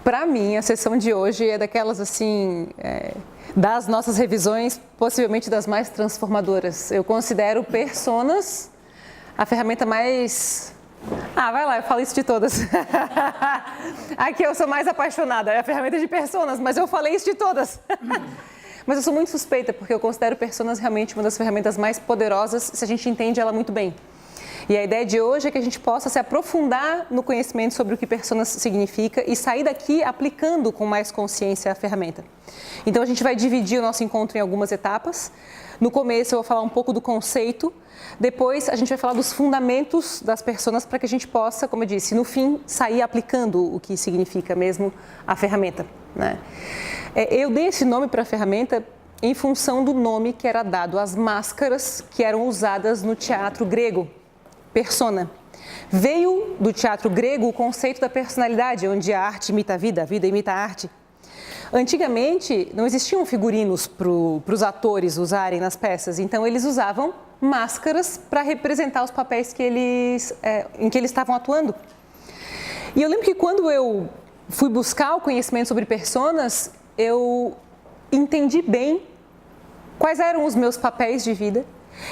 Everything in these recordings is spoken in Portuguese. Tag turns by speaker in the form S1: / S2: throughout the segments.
S1: Para mim, a sessão de hoje é daquelas assim, das nossas revisões, possivelmente das mais transformadoras. Eu considero Personas a ferramenta mais... vai lá, eu falo isso de todas. Aqui eu sou mais apaixonada, é a ferramenta de Personas, mas eu falei isso de todas. Mas eu sou muito suspeita, porque eu considero Personas realmente uma das ferramentas mais poderosas, se a gente entende ela muito bem. E a ideia de hoje é que a gente possa se aprofundar no conhecimento sobre o que Personas significa e sair daqui aplicando com mais consciência a ferramenta. Então a gente vai dividir o nosso encontro em algumas etapas. No começo eu vou falar um pouco do conceito, depois a gente vai falar dos fundamentos das Personas para que a gente possa, como eu disse, no fim sair aplicando o que significa mesmo a ferramenta, né? Eu dei esse nome para a ferramenta em função do nome que era dado às máscaras que eram usadas no teatro grego. Persona. Veio do teatro grego o conceito da personalidade, onde a arte imita a vida imita a arte. Antigamente, não existiam figurinos para os atores usarem nas peças, então eles usavam máscaras para representar os papéis em que eles estavam atuando. E eu lembro que quando eu fui buscar o conhecimento sobre personas, eu entendi bem quais eram os meus papéis de vida,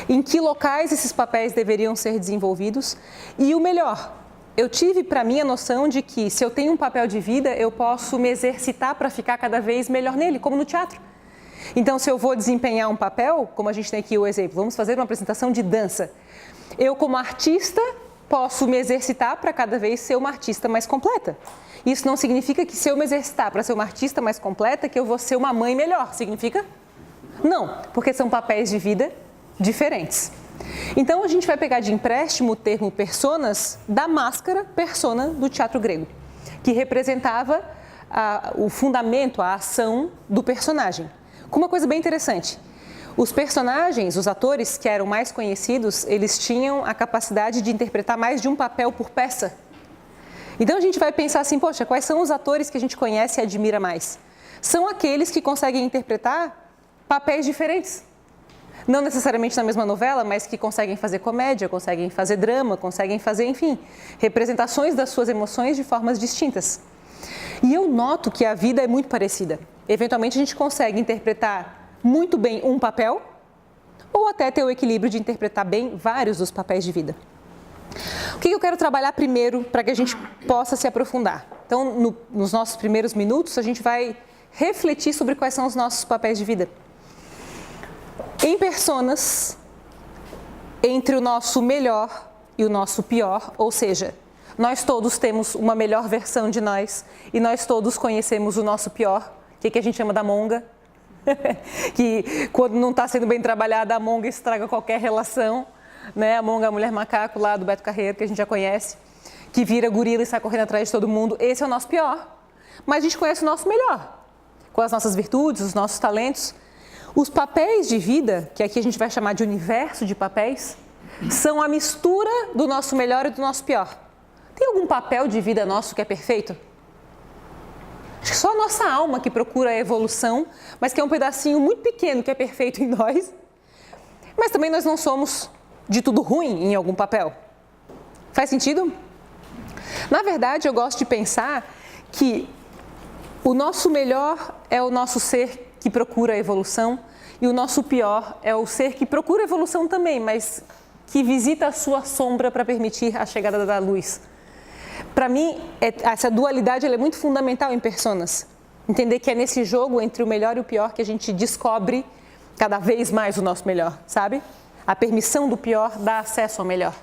S1: em que locais esses papéis deveriam ser desenvolvidos e o melhor, eu tive para mim a noção de que se eu tenho um papel de vida, eu posso me exercitar para ficar cada vez melhor nele, como no teatro. Então, se eu vou desempenhar um papel, como a gente tem aqui o exemplo, vamos fazer uma apresentação de dança. Eu, como artista, posso me exercitar para cada vez ser uma artista mais completa. Isso não significa que se eu me exercitar para ser uma artista mais completa, que eu vou ser uma mãe melhor. Significa? Não, porque são papéis de vida diferentes. Então, a gente vai pegar de empréstimo o termo personas da máscara persona do teatro grego, que representava o fundamento, a ação do personagem. Com uma coisa bem interessante, os personagens, os atores que eram mais conhecidos, eles tinham a capacidade de interpretar mais de um papel por peça. Então, a gente vai pensar assim, poxa, quais são os atores que a gente conhece e admira mais? São aqueles que conseguem interpretar papéis diferentes. Não necessariamente na mesma novela, mas que conseguem fazer comédia, conseguem fazer drama, conseguem fazer, enfim, representações das suas emoções de formas distintas. E eu noto que a vida é muito parecida. Eventualmente a gente consegue interpretar muito bem um papel ou até ter o equilíbrio de interpretar bem vários dos papéis de vida. O que eu quero trabalhar primeiro para que a gente possa se aprofundar? Então, nos nossos primeiros minutos, a gente vai refletir sobre quais são os nossos papéis de vida. Em personas, entre o nosso melhor e o nosso pior, ou seja, nós todos temos uma melhor versão de nós e nós todos conhecemos o nosso pior, que a gente chama da monga, que quando não está sendo bem trabalhada, a monga estraga qualquer relação, né? A monga, a mulher macaco lá do Beto Carreiro, que a gente já conhece, que vira gorila e sai correndo atrás de todo mundo, esse é o nosso pior. Mas a gente conhece o nosso melhor, com as nossas virtudes, os nossos talentos. Os papéis de vida, que aqui a gente vai chamar de universo de papéis, são a mistura do nosso melhor e do nosso pior. Tem algum papel de vida nosso que é perfeito? Acho que só a nossa alma que procura a evolução, mas que é um pedacinho muito pequeno que é perfeito em nós. Mas também nós não somos de tudo ruim em algum papel. Faz sentido? Na verdade, eu gosto de pensar que o nosso melhor é o nosso ser que procura a evolução e o nosso pior é o ser que procura a evolução também, mas que visita a sua sombra para permitir a chegada da luz. Para mim, essa dualidade ela é muito fundamental em personas. Entender que é nesse jogo entre o melhor e o pior que a gente descobre cada vez mais o nosso melhor, sabe? A permissão do pior dá acesso ao melhor.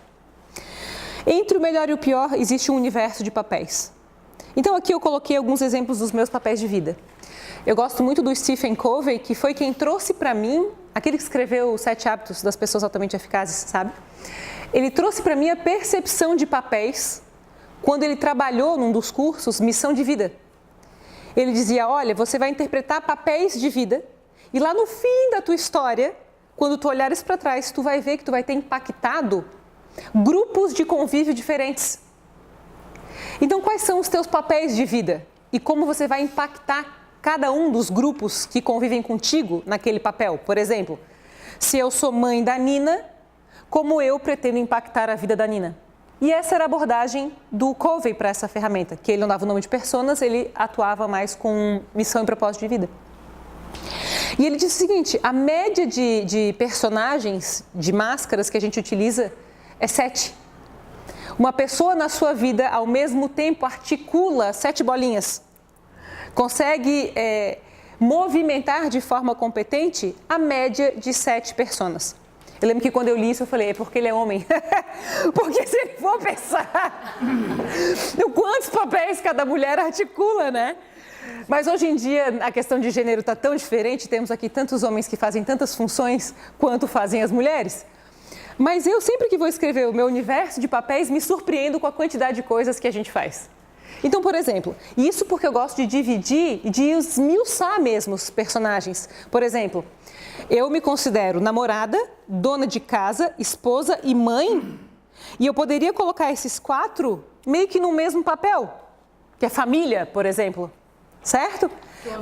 S1: Entre o melhor e o pior existe um universo de papéis. Então aqui eu coloquei alguns exemplos dos meus papéis de vida. Eu gosto muito do Stephen Covey, que foi quem trouxe para mim, aquele que escreveu os 7 hábitos das pessoas altamente eficazes, sabe? Ele trouxe para mim a percepção de papéis quando ele trabalhou num dos cursos Missão de Vida. Ele dizia, olha, você vai interpretar papéis de vida e lá no fim da tua história, quando tu olhares para trás, tu vai ver que tu vai ter impactado grupos de convívio diferentes. Então, quais são os teus papéis de vida? E como você vai impactar cada um dos grupos que convivem contigo naquele papel? Por exemplo, se eu sou mãe da Nina, como eu pretendo impactar a vida da Nina? E essa era a abordagem do Covey para essa ferramenta, que ele não dava o nome de personas, ele atuava mais com missão e propósito de vida. E ele disse o seguinte, a média de personagens, de máscaras que a gente utiliza é 7. Uma pessoa na sua vida, ao mesmo tempo, articula 7 bolinhas. Consegue movimentar de forma competente a média de 7 personas. Eu lembro que quando eu li isso, eu falei, é porque ele é homem. Porque se ele for pensar, quantos papéis cada mulher articula, né? Mas hoje em dia a questão de gênero está tão diferente, temos aqui tantos homens que fazem tantas funções quanto fazem as mulheres. Mas eu sempre que vou escrever o meu universo de papéis, me surpreendo com a quantidade de coisas que a gente faz. Então, por exemplo, isso porque eu gosto de dividir e de esmiuçar mesmo os personagens. Por exemplo, eu me considero namorada, dona de casa, esposa e mãe, e eu poderia colocar esses 4 meio que no mesmo papel, que é família, por exemplo. Certo?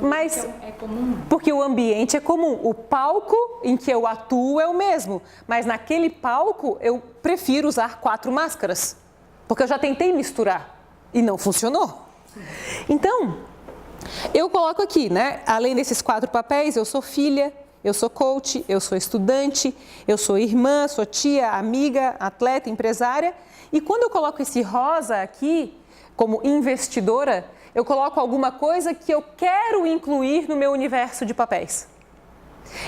S1: Mas é comum. Porque o ambiente é comum. O palco em que eu atuo é o mesmo. Mas naquele palco eu prefiro usar 4 máscaras. Porque eu já tentei misturar e não funcionou. Então, eu coloco aqui, né? Além desses 4 papéis, eu sou filha, eu sou coach, eu sou estudante, eu sou irmã, sou tia, amiga, atleta, empresária. E quando eu coloco esse rosa aqui, como investidora, eu coloco alguma coisa que eu quero incluir no meu universo de papéis.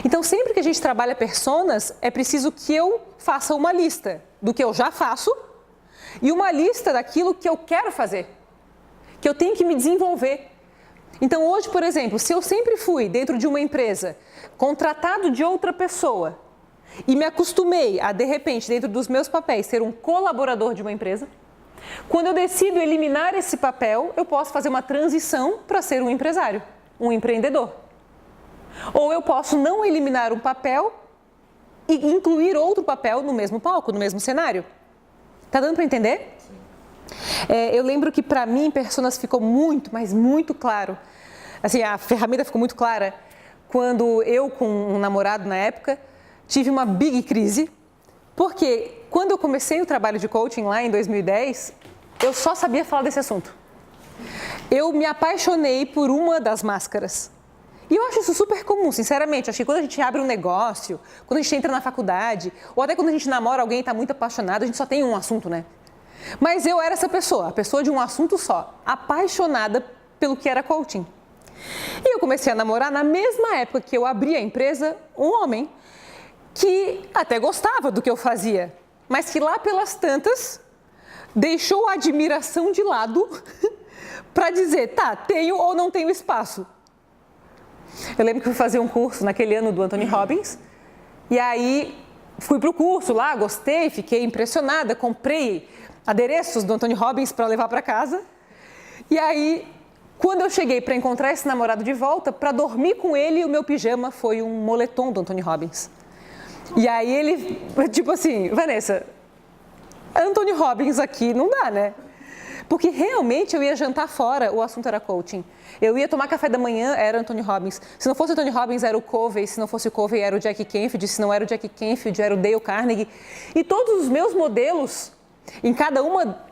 S1: Então, sempre que a gente trabalha personas, é preciso que eu faça uma lista do que eu já faço e uma lista daquilo que eu quero fazer, que eu tenho que me desenvolver. Então, hoje, por exemplo, se eu sempre fui dentro de uma empresa contratado de outra pessoa e me acostumei a, de repente, dentro dos meus papéis, ser um colaborador de uma empresa, quando eu decido eliminar esse papel, eu posso fazer uma transição para ser um empresário, um empreendedor. Ou eu posso não eliminar um papel e incluir outro papel no mesmo palco, no mesmo cenário. Tá dando para entender? Eu lembro que para mim, personas ficou muito, mas muito claro. Assim, a ferramenta ficou muito clara quando eu, com um namorado na época, tive uma big crise. Porque quando eu comecei o trabalho de coaching lá em 2010, eu só sabia falar desse assunto. Eu me apaixonei por uma das máscaras. E eu acho isso super comum, sinceramente. Acho que quando a gente abre um negócio, quando a gente entra na faculdade, ou até quando a gente namora alguém e está muito apaixonado, a gente só tem um assunto, né? Mas eu era essa pessoa, a pessoa de um assunto só, apaixonada pelo que era coaching. E eu comecei a namorar na mesma época que eu abri a empresa, um homem que até gostava do que eu fazia, mas que lá pelas tantas deixou a admiração de lado para dizer, tá, tenho ou não tenho espaço. Eu lembro que fui fazer um curso naquele ano do Anthony Robbins, e aí fui para o curso lá, gostei, fiquei impressionada, comprei adereços do Anthony Robbins para levar para casa, e aí, quando eu cheguei para encontrar esse namorado de volta, para dormir com ele, o meu pijama foi um moletom do Anthony Robbins. E aí ele, tipo assim, Vanessa, Anthony Robbins aqui não dá, né? Porque realmente eu ia jantar fora, o assunto era coaching. Eu ia tomar café da manhã, era Anthony Robbins. Se não fosse o Anthony Robbins, era o Covey. Se não fosse o Covey, era o Jack Canfield. Se não era o Jack Canfield, era o Dale Carnegie. E todos os meus modelos, em cada uma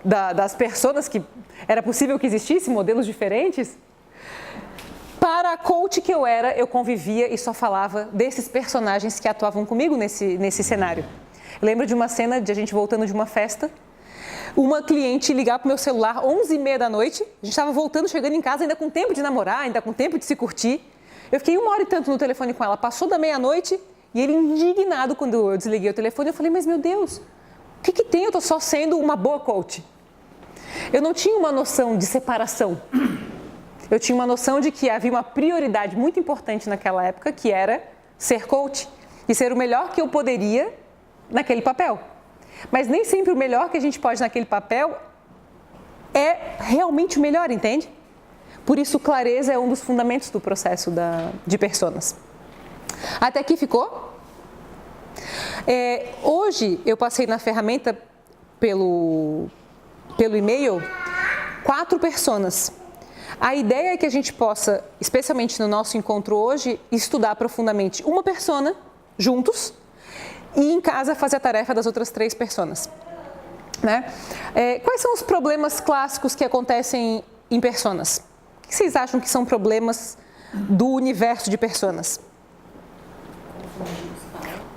S1: das personas que era possível que existissem, modelos diferentes, para a coach que eu era, eu convivia e só falava desses personagens que atuavam comigo nesse cenário. Eu lembro de uma cena de a gente voltando de uma festa, uma cliente ligar para o meu celular 11h30 da noite, a gente estava voltando, chegando em casa, ainda com tempo de namorar, ainda com tempo de se curtir. Eu fiquei 1h e tanto no telefone com ela, passou da meia-noite e ele indignado quando eu desliguei o telefone, eu falei, mas meu Deus, o que tem? Eu estou só sendo uma boa coach. Eu não tinha uma noção de separação. Eu tinha uma noção de que havia uma prioridade muito importante naquela época, que era ser coach e ser o melhor que eu poderia naquele papel. Mas nem sempre o melhor que a gente pode naquele papel é realmente o melhor, entende? Por isso, clareza é um dos fundamentos do processo de personas. Até aqui ficou? Hoje, eu passei na ferramenta pelo e-mail 4 personas. A ideia é que a gente possa, especialmente no nosso encontro hoje, estudar profundamente uma persona juntos e em casa fazer a tarefa das outras 3 personas. né? Quais são os problemas clássicos que acontecem em personas? O que vocês acham que são problemas do universo de personas?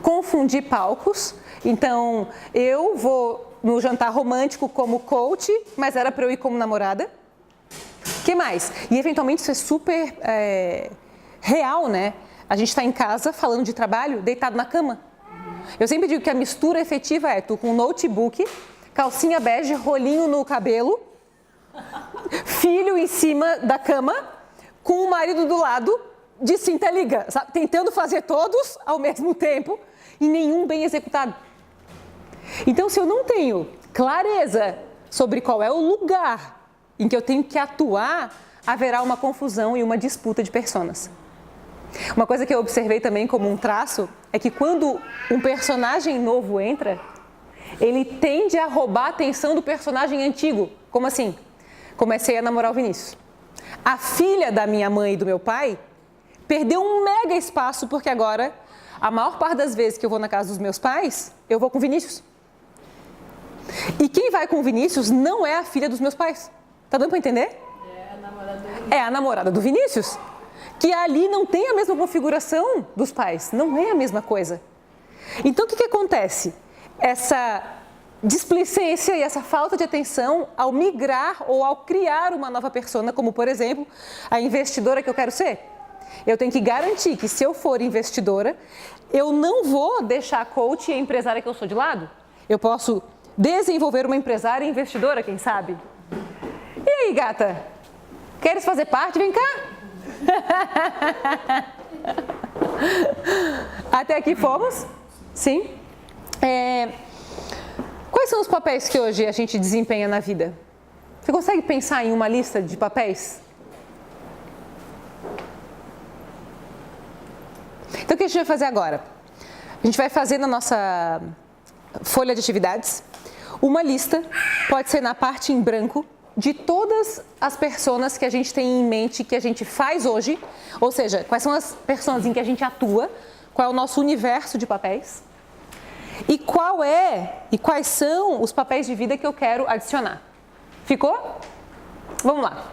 S1: Confundir palcos. Então, eu vou no jantar romântico como coach, mas era para eu ir como namorada. O que mais? E eventualmente isso é super real, né? A gente está em casa falando de trabalho, deitado na cama. Eu sempre digo que a mistura efetiva é tu com um notebook, calcinha bege, rolinho no cabelo, filho em cima da cama, com o marido do lado, de cinta liga, sabe? Tentando fazer todos ao mesmo tempo e nenhum bem executado. Então, se eu não tenho clareza sobre qual é o lugar em que eu tenho que atuar, haverá uma confusão e uma disputa de personas. Uma coisa que eu observei também como um traço é que quando um personagem novo entra, ele tende a roubar a atenção do personagem antigo. Como assim? Comecei a namorar o Vinícius. A filha da minha mãe e do meu pai perdeu um mega espaço porque agora, a maior parte das vezes que eu vou na casa dos meus pais, eu vou com o Vinícius. E quem vai com o Vinícius não é a filha dos meus pais. Tá dando para entender? É a namorada do Vinícius. Que ali não tem a mesma configuração dos pais, não é a mesma coisa. Então, o que acontece? Essa displicência e essa falta de atenção ao migrar ou ao criar uma nova persona, como, por exemplo, a investidora que eu quero ser. Eu tenho que garantir que, se eu for investidora, eu não vou deixar a coach e a empresária que eu sou de lado. Eu posso desenvolver uma empresária e investidora, quem sabe? E aí, gata? Queres fazer parte? Vem cá! Até aqui fomos? Sim. Quais são os papéis que hoje a gente desempenha na vida? Você consegue pensar em uma lista de papéis? Então, o que a gente vai fazer agora? A gente vai fazer na nossa folha de atividades uma lista, pode ser na parte em branco, de todas as personas que a gente tem em mente, que a gente faz hoje, ou seja, quais são as personas em que a gente atua, qual é o nosso universo de papéis, e quais são os papéis de vida que eu quero adicionar. Ficou? Vamos lá.